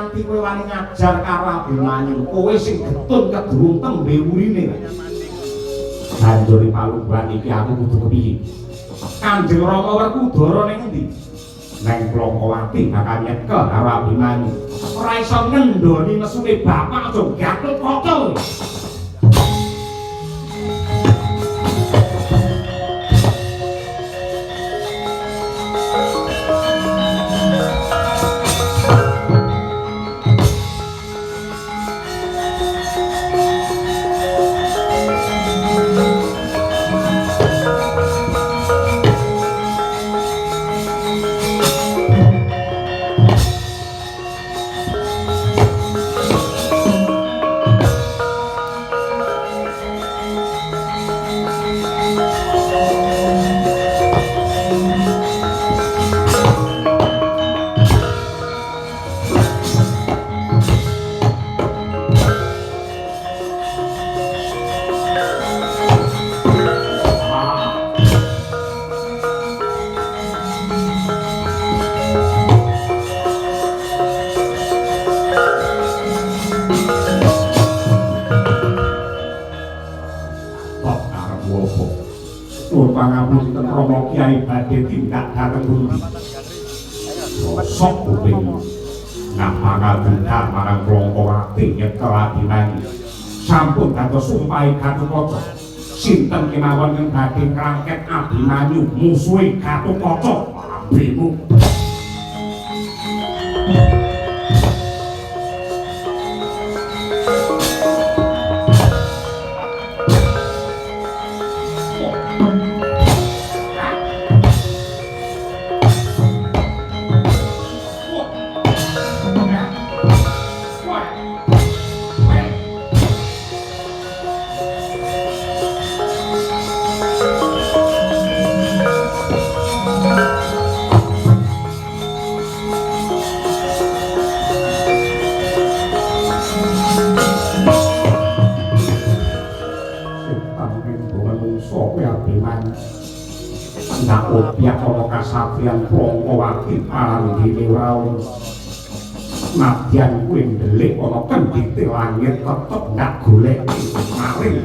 nganti kowe wani ngajar karo Abimanyu kowe sing getun kedurung tembe urine banjur palungguhan iki aku kudu kepiye Kanjeng Rama Werkudara ning endi neng Plongkowati bakal nyekel karo Abimanyu ora iso ngendhoni mesune bapak aja gatel kaca pangapunten Rama Kyai badhe tindak dhateng pundi sok kuping nampangal dendam marang Plongkowati nyekel Abimanyu sampun dados sumpahe Gatotkaca sinten kemawon ing badhe ngrangket Abimanyu musuhe Gatotkaca abemu Obyek ana kasatriyan Plongkowati paranggine raon nadyan kuwi ndelik ana kendhite langit tetep ndak golek maring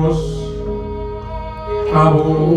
Bagus kawuri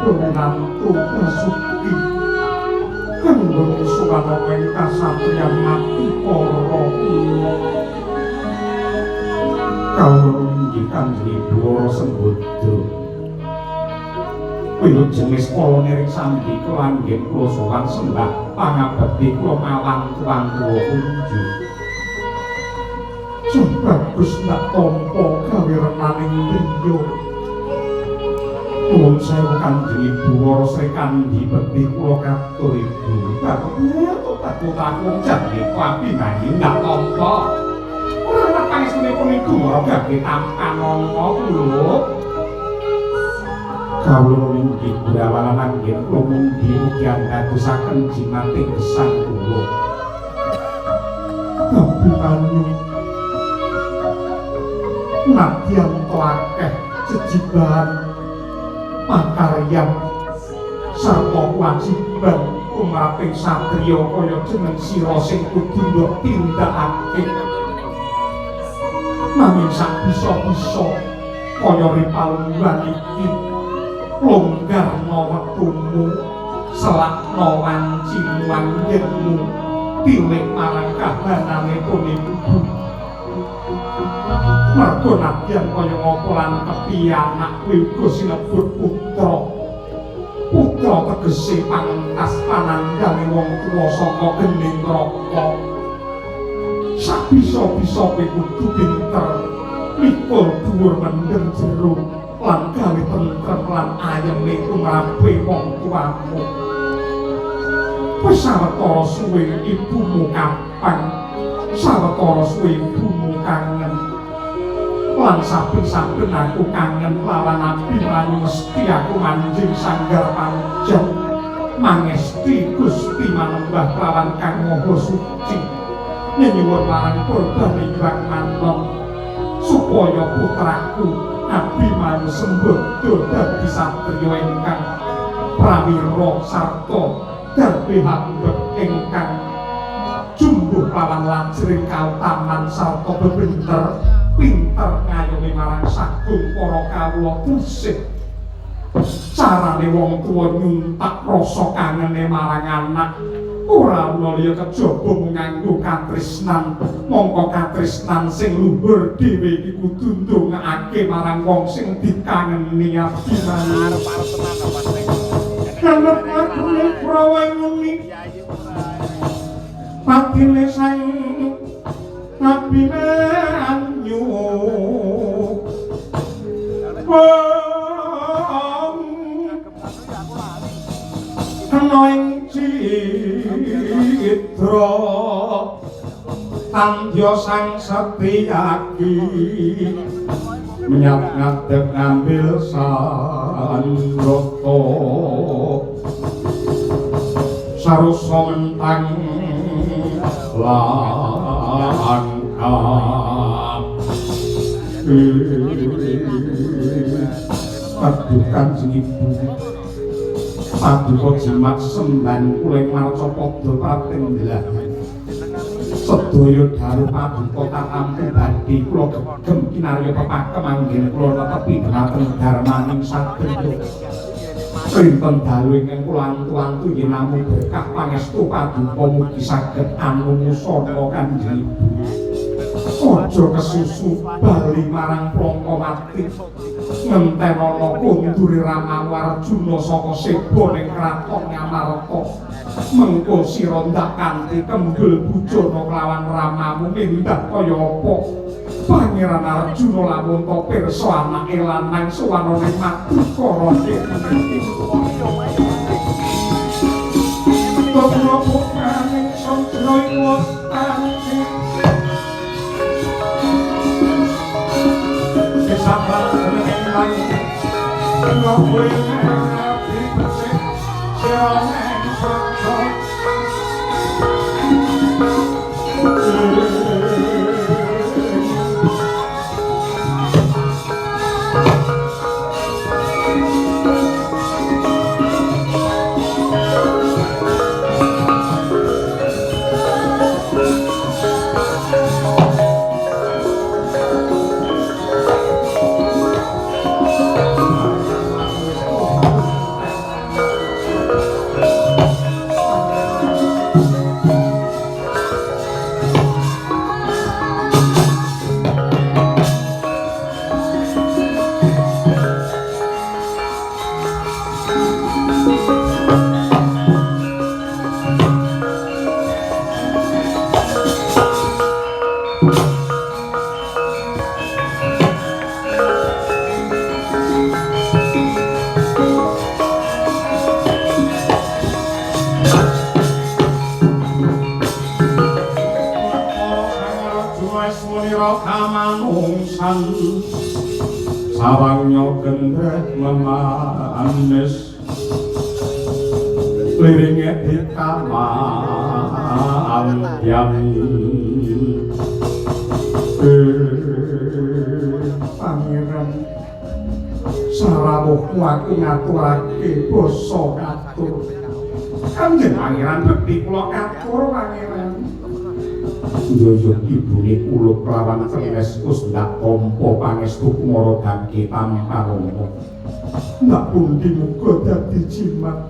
menantu Basuki kanggo suwana ing kasatriyan mati para kula kawula inggih Kanjeng Dwara Sembada wilujengis kala niring sambi kelanggen kula sowan sembah pangabekti kula malang tuang kula unjuk Bagus nak tampa kawirenaning griya Nuwun sewu Kanjeng Dwara Sri Kandi bekti kula katur ibu. Takut-takut jane kuwi nggih ndak tampa. Ora ana pangesunipun iku ora gage tampan ana kula. Kawula inggih Gurawala manggen kula mugi mugi andadosaken jimating gesang kula. Kabeh nadyan akeh jejiban pakaryan sarta kewajiban umraping satriya kaya jeneng sira sing kudu tindakake nanging sak bisa-bisa kaya ripalungan iki longgarna wektumu selakna wancimu yenmu tilik marang kahanane ibu mergo nadyan kaya ngapa lan kepiye anak kuwi uga sinebut putra putra tegese pangentas panandhange wong tuwa saka gening neraka sabisa-bisa kowe kudu pinter mikul dhuwur mendem jero lan gawe tentrem lan ayeme tumrape wong tuamu wis sawetara suwe ibumu kapan sawetara suwe ibumu kangen lan saben-saben aku kangen lawan Abimanyu mesti aku manjing sanggar panjang mangesti Gusti manembah lawan kang maha suci nyuwun marang Purba Ningrat Manon supaya putraku Abimanyu Sembada dadi satriya ingkang prawira sarta darbe hambek ingkang jumbuh lawan lajeng kautaman sarta bebener pinter ngayomi marang sagung para kawula pusih carane wong tuwa nyuntak rasa kangene marang anak ora ana liya kejaba nganggo katresnan mongko katresnan sing luhur dhewe iki kudu ndongakake marang wong sing dikangeni Abimanyu arep-arep tenan apa sing kanep aku prawa nguni patine sang Abimanyu Noing citra tandya sang Setyaki menyat ngadeg ngambil sandata sarusa mentang langkap padukan ibu paduka jimat semban kuling marca padha pratendlah sedaya daru paduka tatamku badhe kula gegem kinarya pepakem anggen kula netepi dhateng darmaning sadaya Printen dalu ingkang kula antu-antu yen namung berkah pangestu paduka mugi saged anunusana Kanjeng Ibu aja kesusu bali marang prangka mati ngentenana kundure Rama Warjuna saka Seba ning kraton Ngamarta mengko sira ndak kanthi kembel bujana kelawan Ramamu mindah kaya apa Pangeran Arjuna lamun to pirsa anake lanang suwanane Madukara Topo kaning Sawangnya gendrek memanis liringnya di kamar yang pangeran sarawuhmu aku ngaturake basa katur kanjeng pangeran bekti kula katur pangeran Yoyo ibune kula kelawan Cenes us ndak tampa pangestu kumara damke tanpa romo. Ndak pundi muga dadi jimat.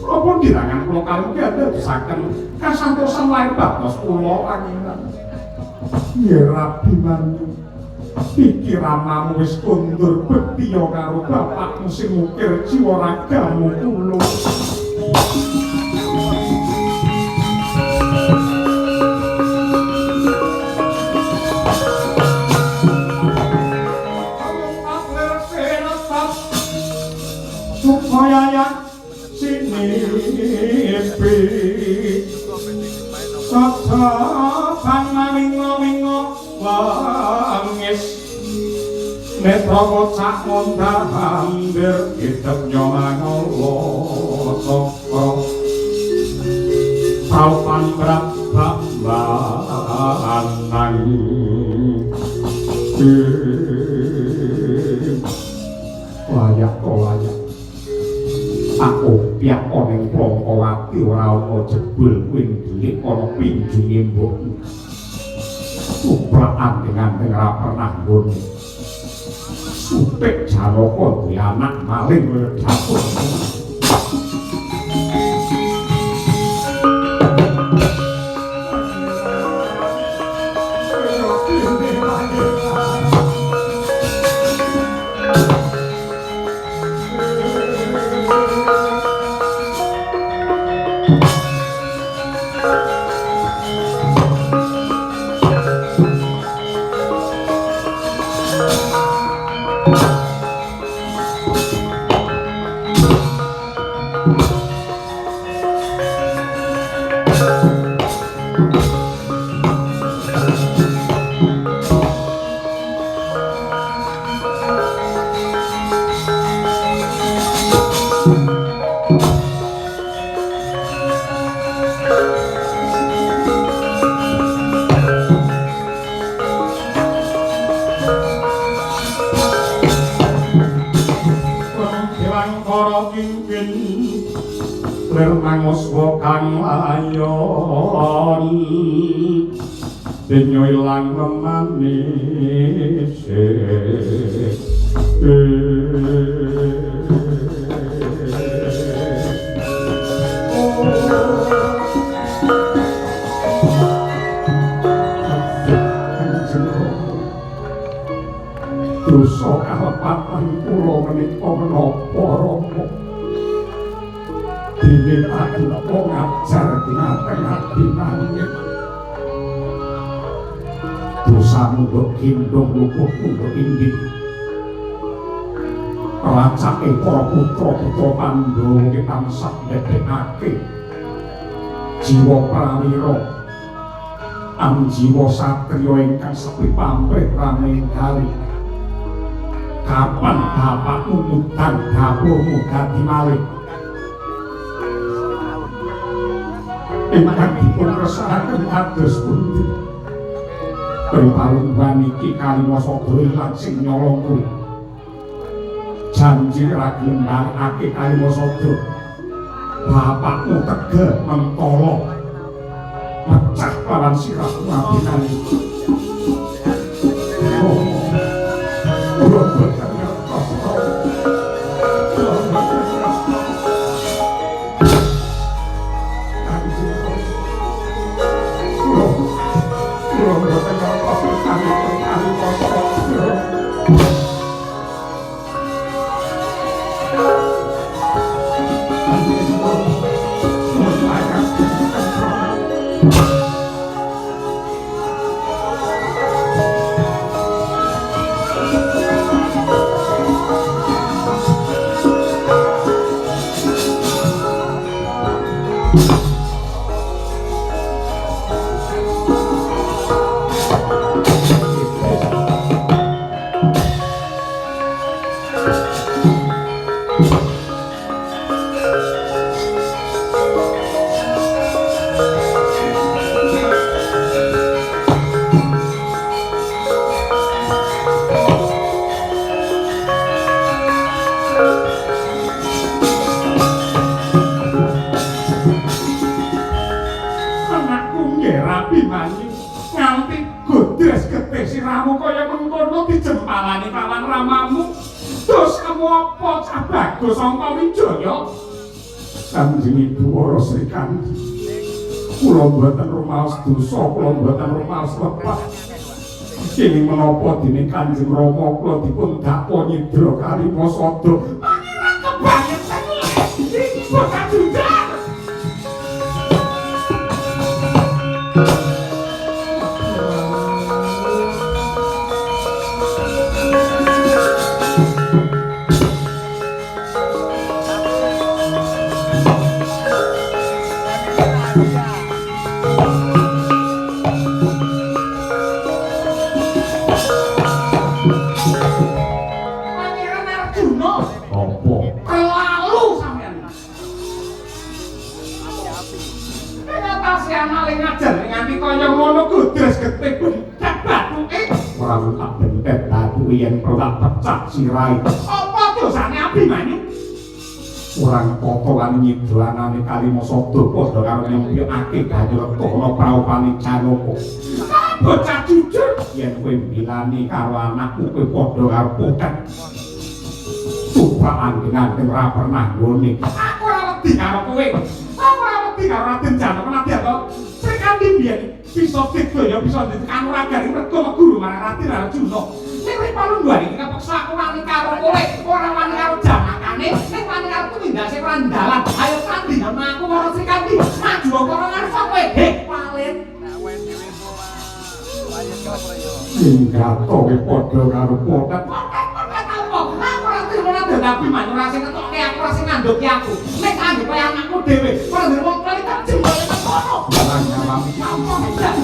Apa dirangan kula kalih dadosaken kasantosan lair batos kula pangeran. Ya Rabi manyu. Pikiramamu wis kondur bekti karo bapakmu sing ngukir jiwa ragamu kula. Supaya sinipi Sata pangawingo-wingo wangis Netra kocak mondar hampir Hidup nyomangolo soko Taupan berapa banang Layak to layak Aku piak oneng plongkowati ora ana jebul kuing delik ana pinjunge mbokmu. Supraan dengan ora pernah nggone. Supek Janaka duwe anak maling wedhapun. Dinyo ilang memanis dosa kalepatan kula menika menapa Rama dene paduka ngajar tengah-tengah dinanggih dosa munduk kindung luput munduk inggih racake para putra-putra Pandhawa tansah ndadekake jiwa prawira jiwa satriya ingkang sepi pamrih pramenggali kapan bapakmu mudan dapurmu dadi malih ingkang dipun resakaken kados pundi Palungguhan iki Kalimasada ilang sing nyolong kuwi janji ra gelem mbarakake Kalimasada bapakmu tegel mentolo mecah lawan sirahmu abinan kula mboten rumaos dosa kula mboten rumaos lepah kene menapa dene Kanjeng Rama kula dipun dakwa nyidra Kalimasada pangeran kebangetan iki bocah jujur yen pelak pecah sirai apa dosane Abimanyu orang potongan nyidranane Kalimasada padha karo nyempyokake Ganyalekana praupane Janaka bocah jujur yen kowe bilani karo anakmu kowe padha karo poket tubakan dengan ora pernah nggone aku ora wedi karo kowe aku ora wedi karo Raden Janaka nadyan to sekandi biyen bisa digaya bisa ditekan ora garing mergo guru marang Raden Arjuna nek Palungguhan iki kepeksa aku wani karo kowe ora wani karo jamakane nek wani karo tumindak sing randalan ayo kandi aku karo Srikandi maju karo ngarsa kowe palit hingga kowe padha karo potet aku ora terima dadi manut ora sing ketoke aku ora sing ngandhuki aku nek kanggo kowe anakku dhewe ora ndir wong kali tak jembale kono barang nyawami ampun dak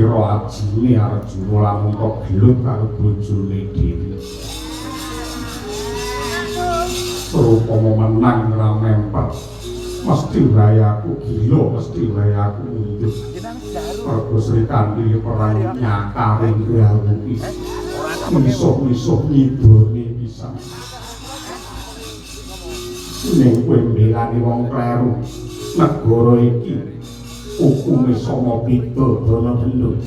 Kira ajine Arjuna lamun kok gelut karo bojone dhewe. Rupama menang ra mempet. Mesti rayaku gila, mesti rayaku mundur. Mergo Sri Kandi perang nyakaring gawuki. Misuh-misuh ngidone pisan. Ning kowe mbelani wong kleru negara iki hukume sama pidadana denduk.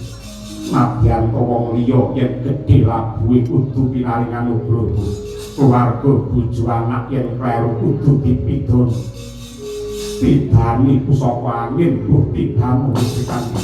Nadyan wong liya yen gedhe labuhe kudu pinaringan nugroho. Keluarga bojo anak yen kleru kudu dipidana. Tidani pusaka angin bukti damu Gusti Kandi.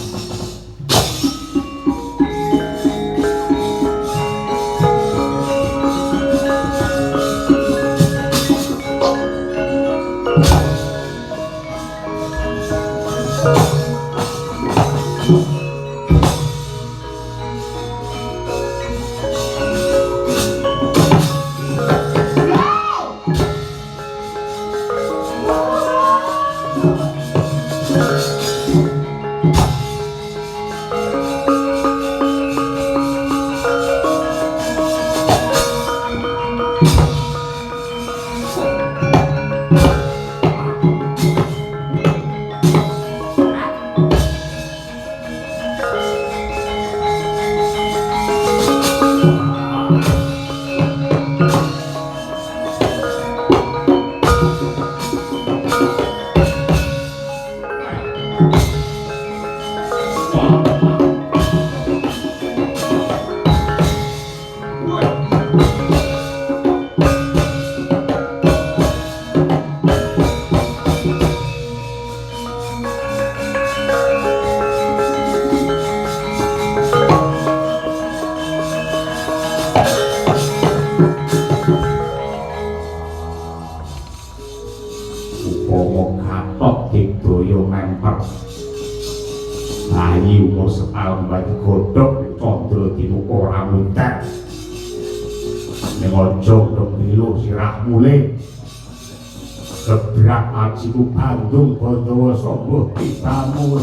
Gebrak ajiku Bandung Bondowoso mbuh tibamu.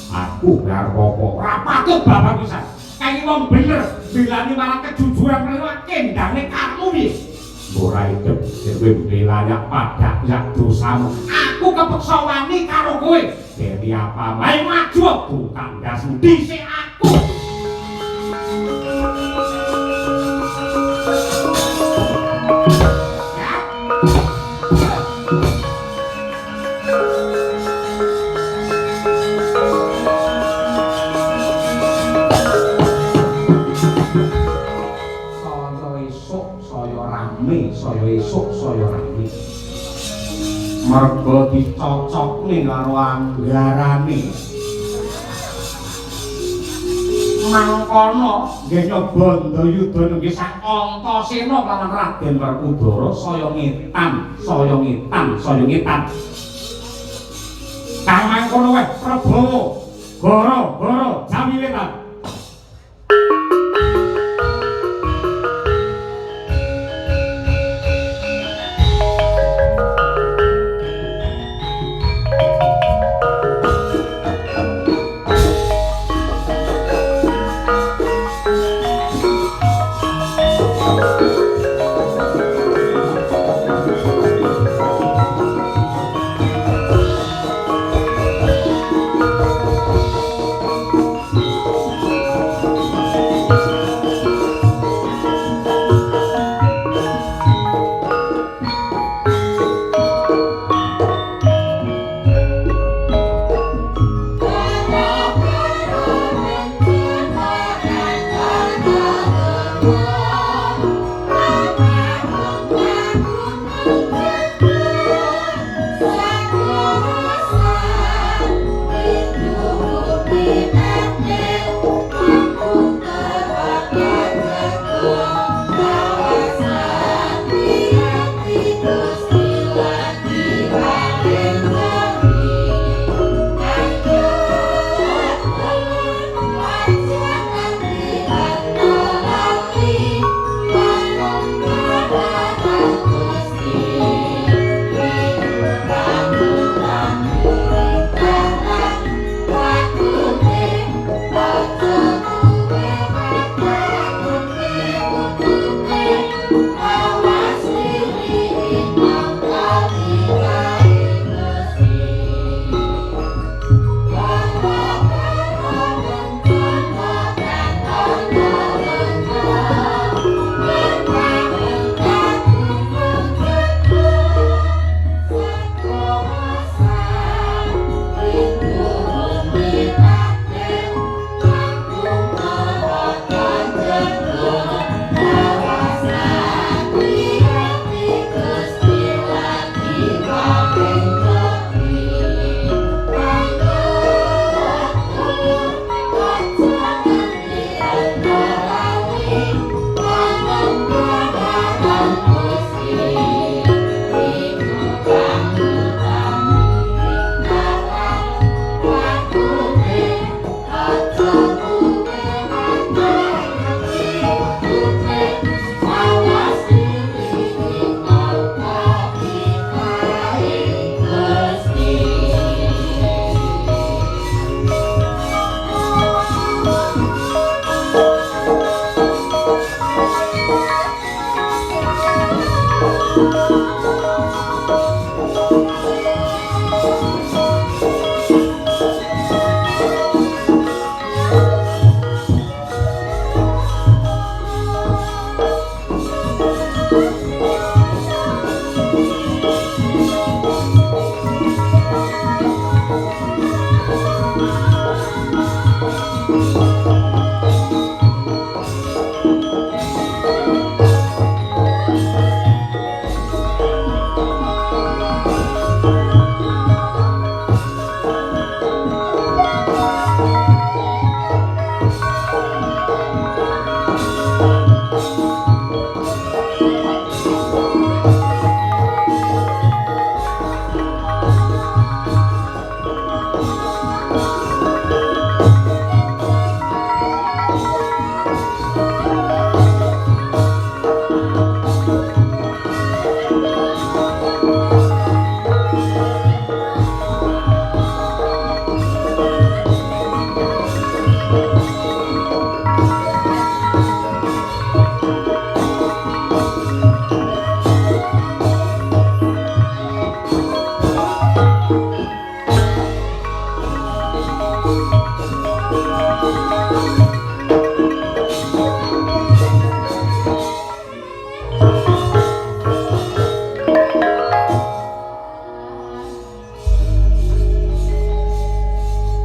Aku gar popo rapatut bapak pisan. Kayak wong bener bilani malah kejujuran lewat kendane kamu piye? Ora idep kowe belayak padak yak dosamu. Aku kepeksa wani karo kowe. Dadi apa wae maju tukang dasmu dhisik aku. Saya esuk saya rame mergo dicocokne karo anggarane mangkono nggih nyoba ndayuda nggih sak Antasena kelawan Raden Werkudara saya ngetan kang mangkono wae Prabowo goro Jawi Wetan.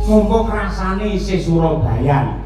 mumpung rasane isih Surabaya